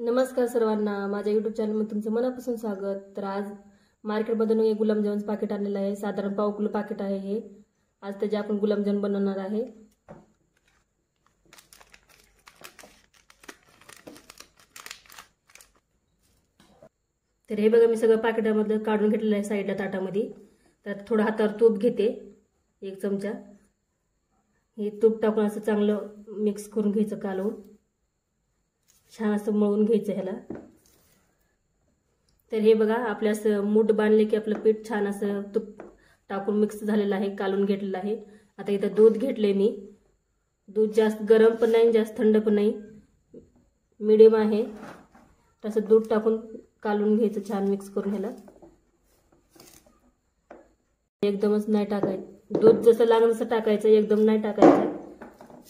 नमस्कार सर्वांना, माझ्या यूट्यूब चॅनलमध्ये तुमचं मनापासून स्वागत। तर आज मार्केटमधून हे गुलाबजामुनचं पाकिट आणलेलं आहे। साधारण पाव किलो पाकिट आहे हे। आज त्याचे आपण गुलाबजामुन बनवणार आहे। तर हे बघा, मी सगळं पाकिटामधलं काढून घेतलेलं आहे साईडला ताटामध्ये। तर थोडं हातावर तूप घेते, 1 चमचा। हे तूप टाकून असं चांगलं मिक्स करून घ्यायचं, कालवून छान असं मळून घ्यायचं ह्याला। तर हे बघा, आपल्या असं मूठ बांधले की आपलं पीठ छान असं तूप टाकून मिक्स झालेलं आहे, कालून घेतलेलं आहे। आता इथं दूध घेतले मी। दूध जास्त गरम पण नाही, जास्त थंड पण नाही, मीडियम आहे। तसं दूध टाकून कालून घ्यायचं, छान मिक्स करून ह्याला। एकदमच नाही टाकायचं, दूध जसं लागेल तसं टाकायचं, एकदम नाही टाकायचं।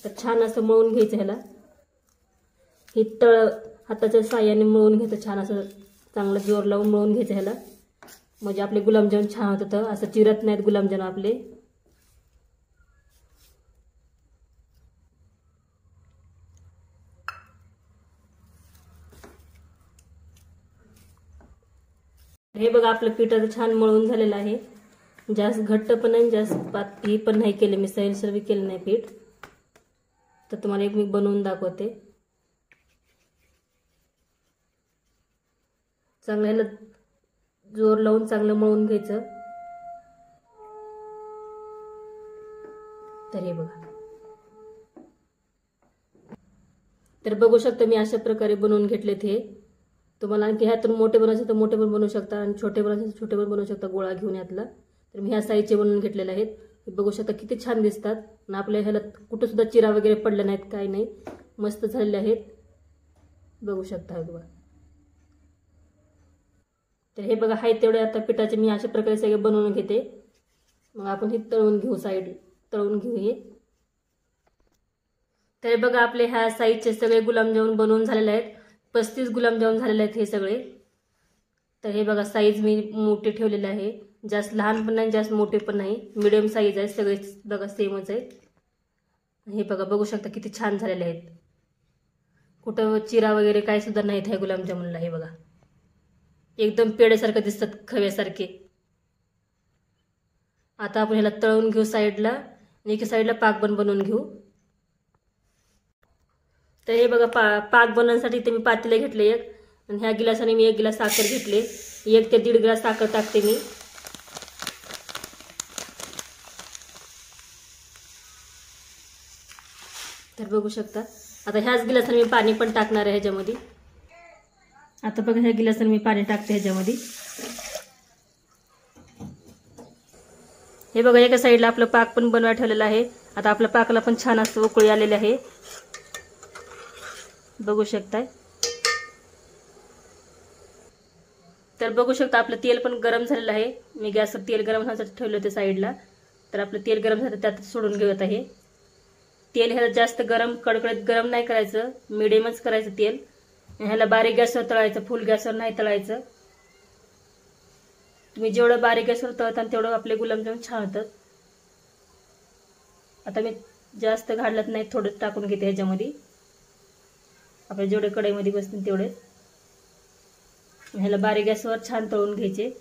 तर छान असं मळून घ्यायचं ह्याला। हे तळ हाताच्या साहाय्याने मळून घ्यायचं, छान असं चांगलं जोर लावून मळून घ्यायचं ह्याला। म्हणजे आपले गुलाबजामुन छान होतात, असं चिरत नाहीत गुलाबजामुन आपले। हे बघा, आपलं पीठ आता छान मळून झालेलं आहे। जास्त घट्ट पण नाही, जास्त पातळ पण नाही केले मी, सैलसर केलं नाही पीठ। तर तुम्हाला एक मी बनवून दाखवते। चांगलं ह्याला जोर लावून चांगलं मळून घ्यायचं। तर हे बघा, तर बघू शकता मी अशा प्रकारे बनवून घेतलेत हे। तुम्हाला आणखी ह्यातून मोठे बनवायचे तर मोठे पण बनवू शकता, आणि छोटे बनवायचे तर छोटे पण बनवू शकता गोळा घेऊन यातला। तर मी ह्या साईजचे बनवून घेतलेले आहेत। हे बघू शकता किती छान दिसतात, आणि आपल्या ह्याला कुठं सुद्धा चिरा वगैरे पडले नाहीत, काही नाही, मस्त झालेले आहेत। बघू शकता हे बघा। तर हे बघा, हाय तेवढे आता पिठाचे मी अशा प्रकारे सगळे बनवून घेते। मग आपण हे तळून घेऊ, तळून घेऊ हे। तर बघा, आपले ह्या साईजचे सगळे गुलाबजामुन बनवून झालेले आहेत। 35 गुलाबजामुन झालेले आहेत हे सगळे। तर हे बघा, साईज मी मोठे ठेवलेले आहे, जास्त लहान पण नाही, जास्त मोठे पण नाही, मिडियम साईज आहे सगळे। बघा सेमच आहे हे। बघा, बघू शकता किती छान झालेले आहेत, कुठं चिरा वगैरे काही सुद्धा नाहीत ह्या गुलाबजामुनला। हे बघा, एकदम पेढ्यासारखं दिसतात, खव्यासारखे। आता आपण ह्याला तळून घेऊ साईडला, आणि एका साईडला पाक बनवून घेऊ। तर हे बघा, पाक बनवण्यासाठी इथे मी पातेले घेतले एक, आणि ह्या गिलासाने मी 1 गिलास साखर घेतले। 1 ते 1.5 गिलास साखर टाकते मी। तर बघू शकता, आता ह्याच गिलासाने मी पाणी पण टाकणार आहे ह्याच्यामध्ये। आता बघा, ह्या गिलासाने मी पाणी टाकते ह्याच्यामध्ये। हे बघा, एका साईडला आपलं पाक पण बनवायला ठेवलेला आहे। आता आपल्या पाकाला पण छान असं उकळी आलेली आहे, बघू शकताय। तर बघू शकता, आपलं तेल पण गरम झालेलं आहे। मी गॅसवर तेल गरम होण्यासाठी ठेवलं होते साईडला। तर आपलं तेल गरम झालं, त्यात सोडून घेऊयात आहे तेल। ह्याला जास्त गरम कडकडीत गरम नाही करायचं, मिडियमच करायचं तेल। ह्याला बारीक गॅसवर तळायचं, फुल गॅसवर नाही तळायचं। तुम्ही जेवढं बारीक गॅसवर तळता तेवढं आपले गुलाबजामुन छान होतात। आता मी जास्त घालत नाही, थोडं टाकून घेते ह्याच्यामध्ये, आपल्या जेवढे कढईमध्ये बसतील तेवढे। ह्याला बारीक गॅसवर छान तळून घ्यायचे।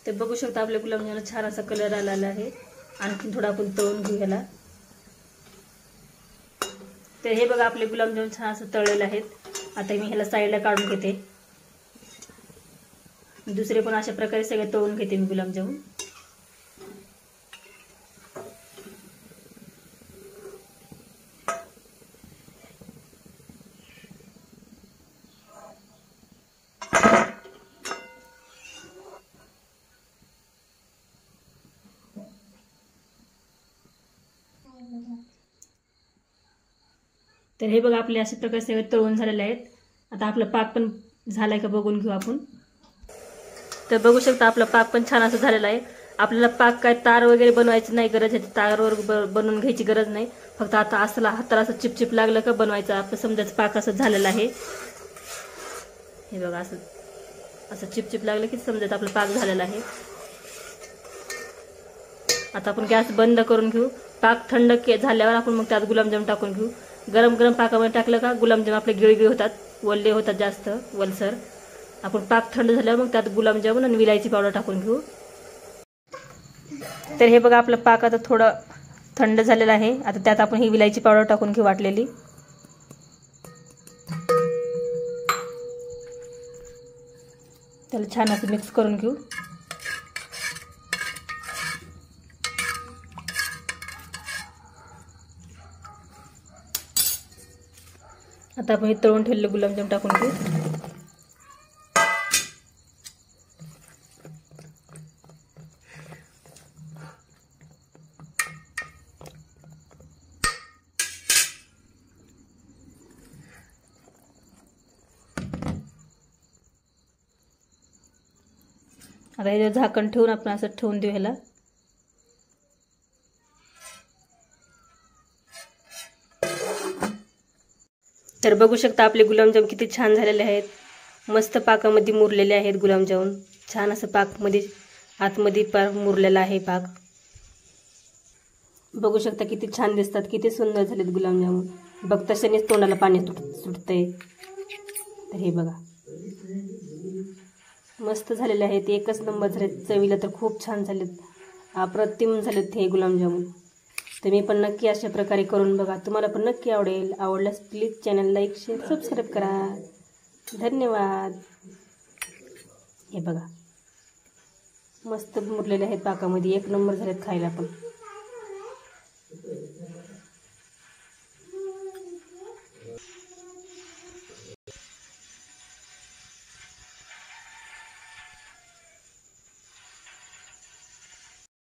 ते बघू शकता, आपल्या गुलाबजामुनला छान असा कलर आलेला आहे। आणखी थोडं आपण तळून घेऊ ह्याला। तर हे बघा, आपले गुलाबजामुन छान असं तळलेले आहेत। आता मी ह्याला साईडला काढून घेते। दुसरे पण अशा प्रकारे सगळे तळून घेते मी गुलाबजामुन। तर हे बघा, आपले अशा प्रकारे सगळे तळून झालेले आहेत। आता आपला पाक पण झालाय का बघून घेऊ आपण। तर बघू शकता, आपला पाक पण छान असं झालेला आहे। आपल्याला पाक काय तार वगैरे बनवायची नाही गरज आहे, तारवर बनवून घ्यायची गरज नाही। फक्त आता असं हाताला असं चिपचिप लागलं का बनवायचं, आपलं समजायचं पाक असं झालेलं आहे। हे बघा, असं असं चिपचिप लागलं की समजायचं आपला पाक झालेला आहे. आता आपण गॅस बंद करून घेऊ. पाक थंड झाल्यावर आपण मग त्यात गुलाबजाम टाकून घेऊ. गरम गरम पाकामध्ये टाकलं का गुलाबजाम आपले गिळगिळ होतात, वल्ले होतात जास्त वलसर. आपण पाक थंड झाल्यावर मग त्यात गुलाबजामुन आणि विलायची पावडर टाकून घेऊ. तर हे बघा आपलं पाक आता थोडं थंड झालेलं आहे. आता त्यात आपण ही विलायची पावडर टाकून घेऊ वाटलेली. त्याला छान असं मिक्स करून घेऊ. आता आपण हे तळून ठेवलेले गुलाबजाम टाकून घेऊ. आता हे झाकण ठेवून आपण असं ठेवून देऊ ह्याला. तर बघू शकता आपले गुलाबजाम किती छान झालेले आहेत. मस्त पाकामध्ये मुरलेले आहेत गुलाबजामुन. छान असं पाकमध्ये आतमध्ये पार मुरलेला आहे पाक. बघू शकता किती छान दिसतात, किती सुंदर झालेत गुलाबजामुन. बघताक्षणीच तोंडाला पाणी सुटतंय. तर हे बघा मस्त झालेले आहेत, एकच नंबर झालेत. चवीला तर खूप छान झालेत, अप्रतिम झालेत हे गुलाबजामुन. तुम्ही पण नक्की अशा प्रकारे करून बघा, तुम्हाला पण नक्की आवडेल. आवडल्यास please channel like share subscribe करा. धन्यवाद. हे बघा मस्त मुरलेले आहेत पाकामध्ये, एक नंबर झालेत खायला पण.